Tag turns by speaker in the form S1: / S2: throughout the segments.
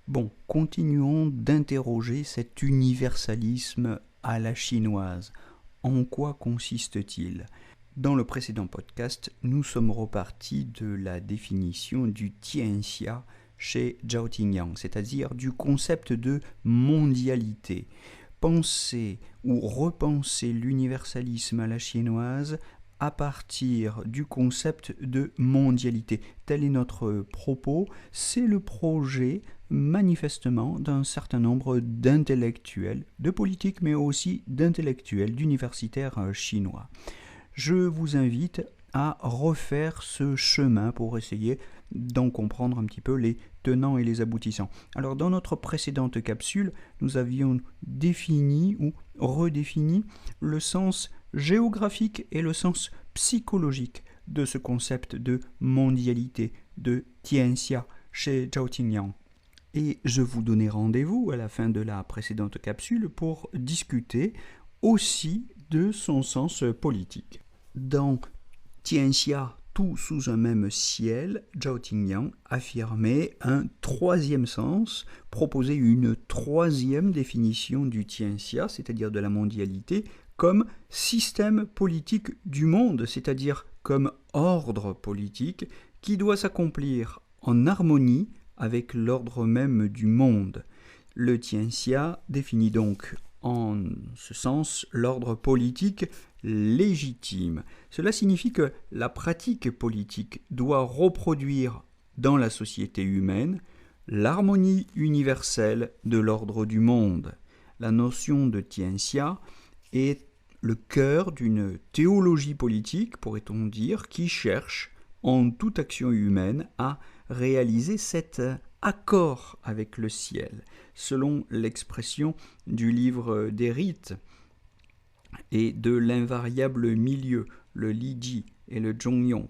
S1: Bon, continuons d'interroger cet universalisme à la chinoise. En quoi consiste-t-il ? Dans le précédent podcast, nous sommes repartis de la définition du tianxia chez Zhao Tingyang, c'est-à-dire du concept de mondialité. Penser ou repenser l'universalisme à la chinoise à partir du concept de mondialité. Tel est notre propos, c'est le projet manifestement d'un certain nombre d'intellectuels, de politiques mais aussi d'intellectuels, d'universitaires chinois. Je vous invite à refaire ce chemin pour essayer d'en comprendre un petit peu les tenants et les aboutissants. Alors dans notre précédente capsule, nous avions défini ou redéfini le sens géographique et le sens psychologique de ce concept de mondialité, de tianxia chez Zhao Tingyang. Et je vous donnais rendez-vous à la fin de la précédente capsule pour discuter aussi de son sens politique. Dans Tianxia, tout sous un même ciel, Zhao Tingyang affirmait un troisième sens, proposait une troisième définition du Tianxia, c'est-à-dire de la mondialité, comme système politique du monde, c'est-à-dire comme ordre politique qui doit s'accomplir en harmonie avec l'ordre même du monde. Le Tianxia définit donc en ce sens l'ordre politique légitime. Cela signifie que la pratique politique doit reproduire dans la société humaine l'harmonie universelle de l'ordre du monde. La notion de tianxia est le cœur d'une théologie politique, pourrait-on dire, qui cherche en toute action humaine à réaliser cet accord avec le ciel, selon l'expression du livre des rites et de l'invariable milieu, le Liji et le Zhongyong,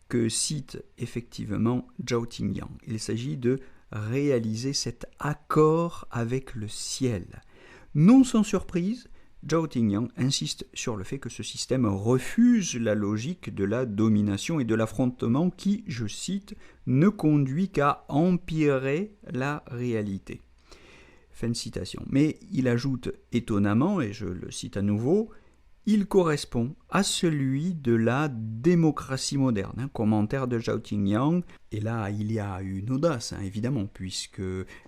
S1: que cite effectivement Zhao Tingyang. Il s'agit de réaliser cet accord avec le ciel. Non sans surprise, Zhao Tingyang insiste sur le fait que ce système refuse la logique de la domination et de l'affrontement qui, je cite, ne conduit qu'à empirer la réalité. Fin de citation. Mais il ajoute étonnamment, et je le cite à nouveau, il correspond à celui de la démocratie moderne. Commentaire de Zhao Tingyang. Et là, il y a une audace, évidemment, puisque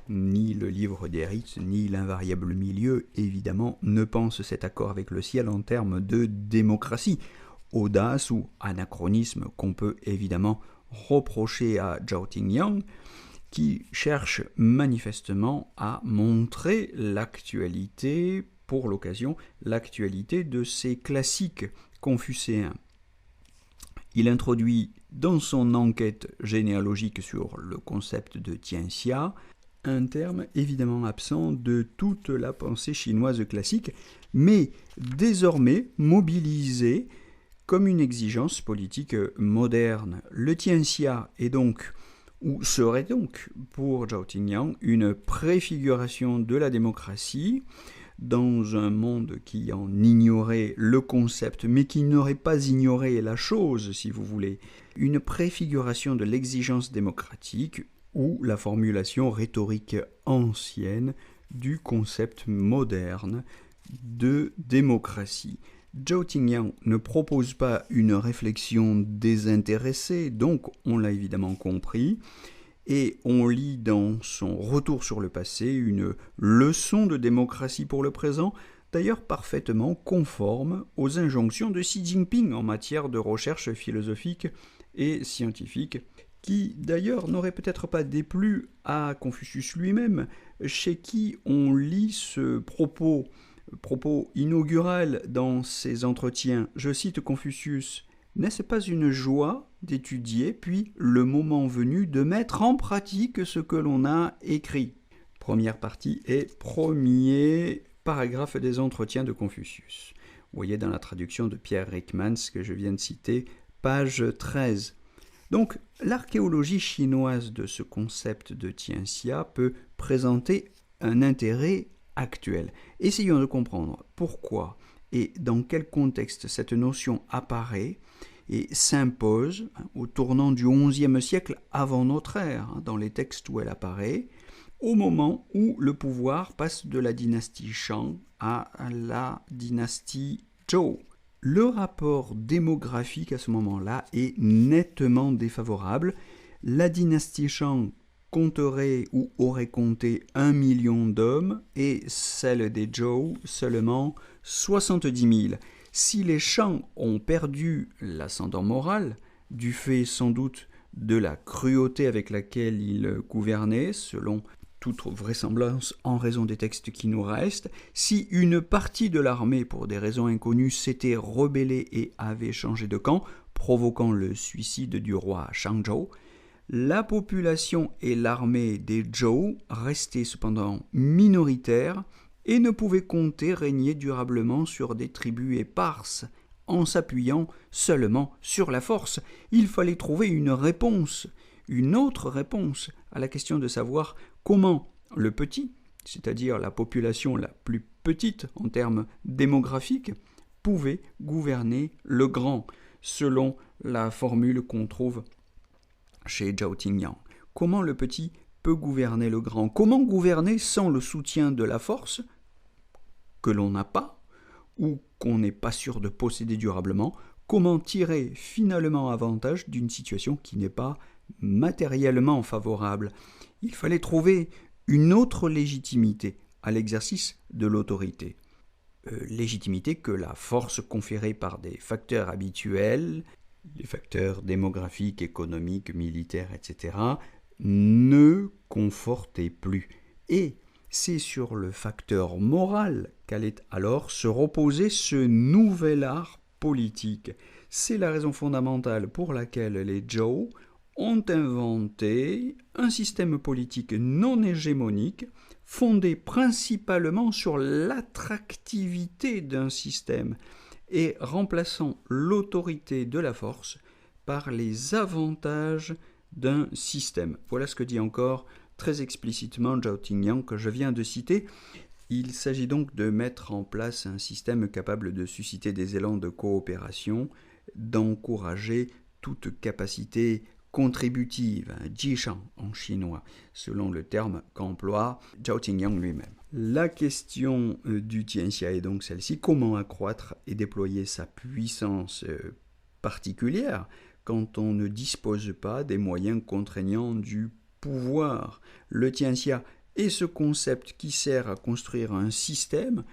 S1: ni le livre des rites, ni l'invariable milieu, évidemment, ne pensent cet accord avec le ciel en termes de démocratie. Audace ou anachronisme qu'on peut évidemment reprocher à Zhao Tingyang, qui cherche manifestement à montrer l'actualité, pour l'occasion, l'actualité de ces classiques confucéens. Il introduit dans son enquête généalogique sur le concept de tianxia un terme évidemment absent de toute la pensée chinoise classique, mais désormais mobilisé comme une exigence politique moderne. Le tianxia est donc, ou serait donc, pour Zhao Tingyang, une préfiguration de la démocratie, dans un monde qui en ignorait le concept, mais qui n'aurait pas ignoré la chose, si vous voulez, une préfiguration de l'exigence démocratique ou la formulation rhétorique ancienne du concept moderne de démocratie. Zhao Tingyang ne propose pas une réflexion désintéressée, donc on l'a évidemment compris, et on lit dans son retour sur le passé une leçon de démocratie pour le présent, d'ailleurs parfaitement conforme aux injonctions de Xi Jinping en matière de recherche philosophique et scientifique, qui d'ailleurs n'aurait peut-être pas déplu à Confucius lui-même, chez qui on lit ce propos inaugural dans ses entretiens. Je cite Confucius: « N'est-ce pas une joie d'étudier, puis, le moment venu, de mettre en pratique ce que l'on a écrit ?» Première partie et premier paragraphe des entretiens de Confucius. Vous voyez dans la traduction de Pierre Ryckmans que je viens de citer, page 13. Donc, l'archéologie chinoise de ce concept de tianxia peut présenter un intérêt actuel. Essayons de comprendre pourquoi et dans quel contexte cette notion apparaît et s'impose au tournant du XIe siècle avant notre ère, dans les textes où elle apparaît, au moment où le pouvoir passe de la dynastie Shang à la dynastie Zhou. Le rapport démographique à ce moment-là est nettement défavorable. La dynastie Shang compterait ou aurait compté 1 million d'hommes et celle des Zhou seulement 70 000. Si les Shang ont perdu l'ascendant moral, du fait sans doute de la cruauté avec laquelle ils gouvernaient, selon toute vraisemblance en raison des textes qui nous restent, si une partie de l'armée, pour des raisons inconnues, s'était rebellée et avait changé de camp, provoquant le suicide du roi Shangzhou, la population et l'armée des Zhou restaient cependant minoritaires et ne pouvaient compter régner durablement sur des tribus éparses, en s'appuyant seulement sur la force. Il fallait trouver une autre réponse à la question de savoir comment le petit, c'est-à-dire la population la plus petite en termes démographiques, pouvait gouverner le grand, selon la formule qu'on trouve chez Zhao Tingyang. Comment le petit peut gouverner le grand? Comment gouverner sans le soutien de la force, que l'on n'a pas, ou qu'on n'est pas sûr de posséder durablement? Comment tirer finalement avantage d'une situation qui n'est pas matériellement favorable? Il fallait trouver une autre légitimité à l'exercice de l'autorité. Légitimité que la force conférée par des facteurs habituels, les facteurs démographiques, économiques, militaires, etc., ne confortait plus. Et c'est sur le facteur moral qu'allait alors se reposer ce nouvel art politique. C'est la raison fondamentale pour laquelle les Zhou ont inventé un système politique non hégémonique fondé principalement sur l'attractivité d'un système et remplaçant l'autorité de la force par les avantages d'un système. Voilà ce que dit encore très explicitement Zhao Tingyang que je viens de citer. Il s'agit donc de mettre en place un système capable de susciter des élans de coopération, d'encourager toute capacité contributive, jishang en chinois, selon le terme qu'emploie Zhao Tingyang lui-même. La question du Tianxia est donc celle-ci: comment accroître et déployer sa puissance particulière quand on ne dispose pas des moyens contraignants du pouvoir? Le Tianxia est ce concept qui sert à construire un système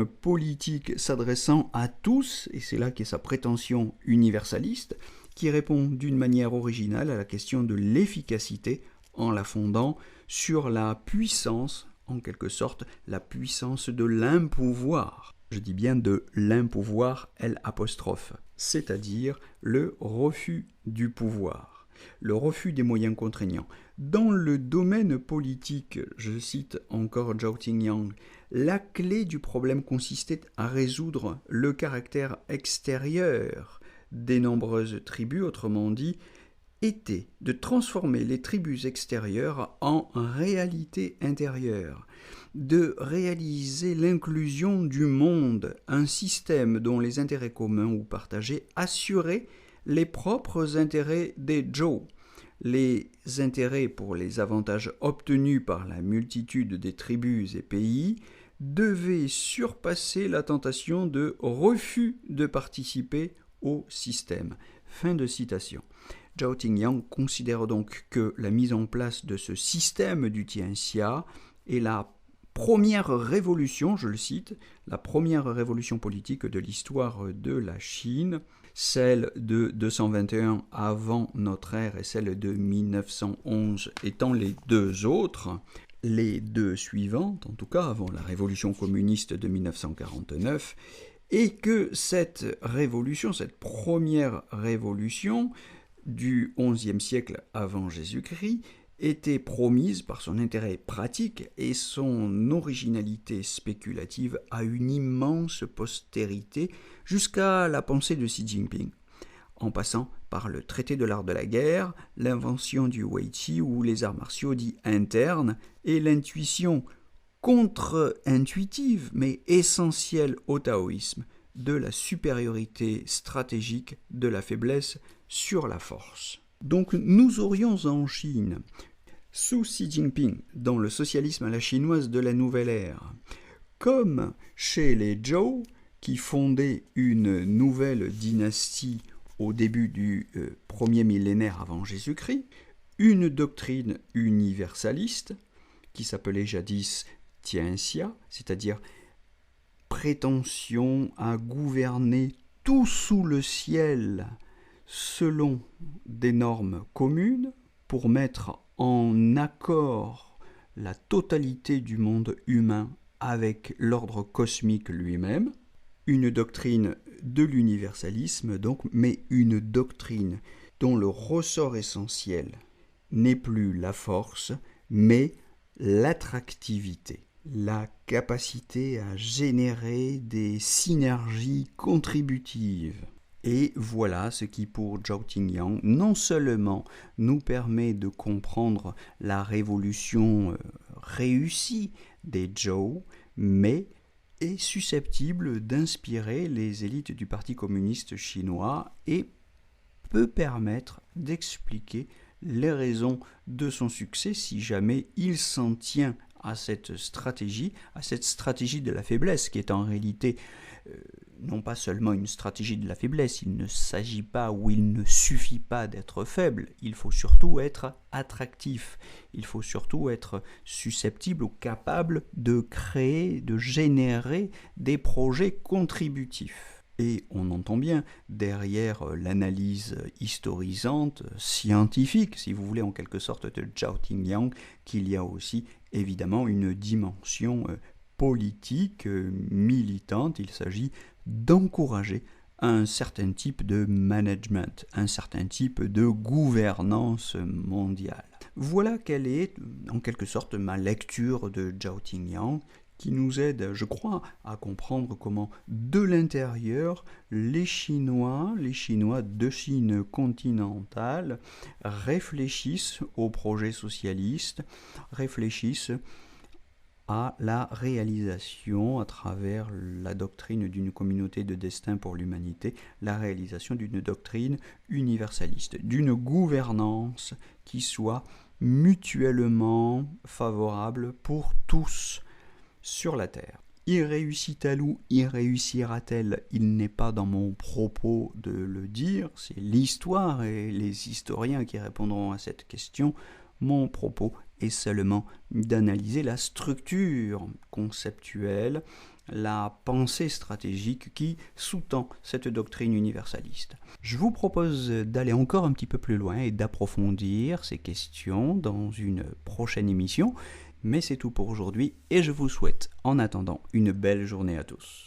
S1: politique s'adressant à tous, et c'est là qu'est sa prétention universaliste, qui répond d'une manière originale à la question de l'efficacité en la fondant sur la puissance, en quelque sorte, la puissance de l'impouvoir. Je dis bien de l'impouvoir, L', c'est-à-dire le refus du pouvoir, le refus des moyens contraignants. Dans le domaine politique, je cite encore Zhao Tingyang, la clé du problème consistait à résoudre le caractère extérieur des nombreuses tribus, autrement dit, était de transformer les tribus extérieures en réalité intérieure, de réaliser l'inclusion du monde, un système dont les intérêts communs ou partagés assuraient les propres intérêts des Zhou, les intérêts pour les avantages obtenus par la multitude des tribus et pays devaient surpasser la tentation de refus de participer au système. Fin de citation. Zhao Tingyang considère donc que la mise en place de ce système du Tianxia est la première révolution, je le cite, la première révolution politique de l'histoire de la Chine, celle de 221 avant notre ère et celle de 1911 étant les deux autres, les deux suivantes, en tout cas avant la révolution communiste de 1949, et que cette révolution, cette première révolution du XIe siècle avant Jésus-Christ, était promise par son intérêt pratique et son originalité spéculative à une immense postérité jusqu'à la pensée de Xi Jinping, en passant par le traité de l'art de la guerre, l'invention du Weiqi ou les arts martiaux dits internes et l'intuition contre-intuitive mais essentielle au taoïsme de la supériorité stratégique de la faiblesse sur la force. Donc nous aurions en Chine Sous Xi Jinping, dans le socialisme à la chinoise de la nouvelle ère, comme chez les Zhou, qui fondaient une nouvelle dynastie au début du premier millénaire avant Jésus-Christ, une doctrine universaliste, qui s'appelait jadis Tianxia, c'est-à-dire prétention à gouverner tout sous le ciel selon des normes communes pour mettre en accord la totalité du monde humain avec l'ordre cosmique lui-même, une doctrine de l'universalisme donc, mais une doctrine dont le ressort essentiel n'est plus la force, mais l'attractivité, la capacité à générer des synergies contributives. Et voilà ce qui, pour Zhao Tingyang, non seulement nous permet de comprendre la révolution réussie des Zhou, mais est susceptible d'inspirer les élites du Parti communiste chinois et peut permettre d'expliquer les raisons de son succès si jamais il s'en tient à cette stratégie de la faiblesse, qui est en réalité non pas seulement une stratégie de la faiblesse, il ne s'agit pas ou il ne suffit pas d'être faible, il faut surtout être attractif, il faut surtout être susceptible ou capable de créer, de générer des projets contributifs. Et on entend bien derrière l'analyse historisante, scientifique, si vous voulez, en quelque sorte, de Zhao Tingyang, qu'il y a aussi évidemment une dimension politique, militante. Il s'agit d'encourager un certain type de management, un certain type de gouvernance mondiale. Voilà quelle est, en quelque sorte, ma lecture de Zhao Tingyang, qui nous aide, je crois, à comprendre comment, de l'intérieur, les Chinois de Chine continentale réfléchissent au projet socialiste, réfléchissent à la réalisation, à travers la doctrine d'une communauté de destin pour l'humanité, la réalisation d'une doctrine universaliste, d'une gouvernance qui soit mutuellement favorable pour tous sur la Terre. Y réussit-elle ou y réussira-t-elle? Il n'est pas dans mon propos de le dire, c'est l'histoire et les historiens qui répondront à cette question. Mon propos est seulement d'analyser la structure conceptuelle, la pensée stratégique qui sous-tend cette doctrine universaliste. Je vous propose d'aller encore un petit peu plus loin et d'approfondir ces questions dans une prochaine émission. Mais c'est tout pour aujourd'hui et je vous souhaite en attendant une belle journée à tous.